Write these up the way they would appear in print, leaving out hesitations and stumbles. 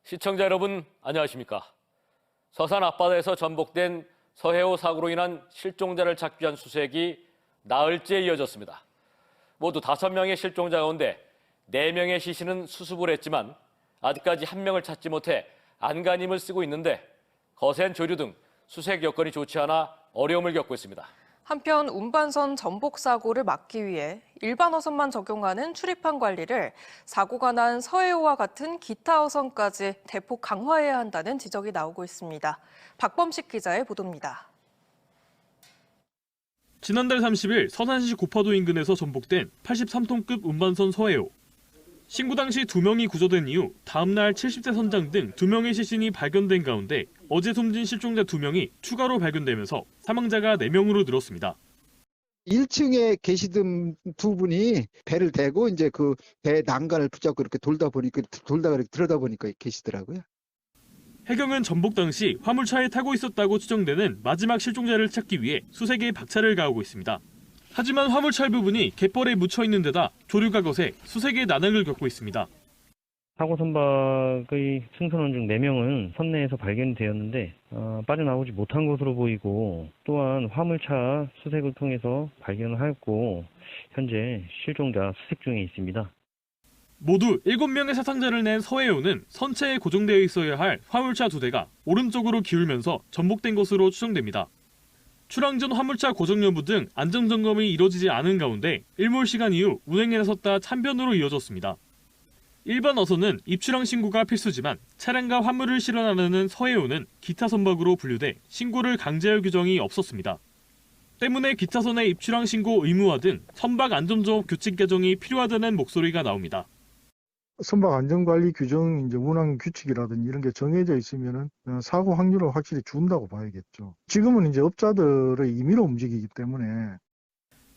시청자 여러분, 안녕하십니까? 서산 앞바다에서 전복된 서해오 사고로 인한 실종자를 찾기 위한 수색이 나흘째 이어졌습니다. 모두 5명의 실종자 가운데 4명의 시신은 수습을 했지만 아직까지 1명을 찾지 못해 안간힘을 쓰고 있는데 거센 조류 등 수색 여건이 좋지 않아 어려움을 겪고 있습니다. 한편 운반선 전복 사고를 막기 위해 일반 어선만 적용하는 출입항 관리를 사고가 난 서해오와 같은 기타 어선까지 대폭 강화해야 한다는 지적이 나오고 있습니다. 박범식 기자의 보도입니다. 지난달 30일 서산시 고파도 인근에서 전복된 83톤급 운반선 서해오. 신고 당시 2명이 구조된 이후 다음 날 70대 선장 등 2명의 시신이 발견된 가운데 어제 숨진 실종자 2명이 추가로 발견되면서 사망자가 4명으로 늘었습니다. 1층에 계시던 2분이 배를 대고 이제 그 배 난간을 붙잡고 이렇게 들여다 보니까 계시더라고요. 해경은 전복 당시 화물차에 타고 있었다고 추정되는 마지막 실종자를 찾기 위해 수색에 박차를 가하고 있습니다. 하지만 화물차 부분이 갯벌에 묻혀 있는 데다 조류가 거세 수색에 난항을 겪고 있습니다. 사고 선박의 승선원 중 4명은 선내에서 발견되었는데 빠져나오지 못한 것으로 보이고 또한 화물차 수색을 통해서 발견을 하였고 현재 실종자 수색 중에 있습니다. 모두 7명의 사상자를 낸 서해오는 선체에 고정되어 있어야 할 화물차 2대가 오른쪽으로 기울면서 전복된 것으로 추정됩니다. 출항 전 화물차 고정 여부 등 안전점검이 이뤄지지 않은 가운데 일몰 시간 이후 운행에 나섰다 참변으로 이어졌습니다. 일반 어선은 입출항 신고가 필수지만 차량과 화물을 실어 나르는 서해오는 기타 선박으로 분류돼 신고를 강제할 규정이 없었습니다. 때문에 기타선의 입출항 신고 의무화 등 선박 안전조업 규칙 개정이 필요하다는 목소리가 나옵니다. 선박 안전관리 규정, 운항 규칙이라든지 이런 게 정해져 있으면은 사고 확률을 확실히 준다고 봐야겠죠. 지금은 이제 업자들의 임의로 움직이기 때문에.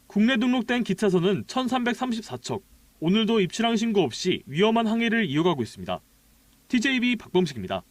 국내 등록된 기차선은 1,334척. 오늘도 입출항 신고 없이 위험한 항해를 이어가고 있습니다. TJB 박범식입니다.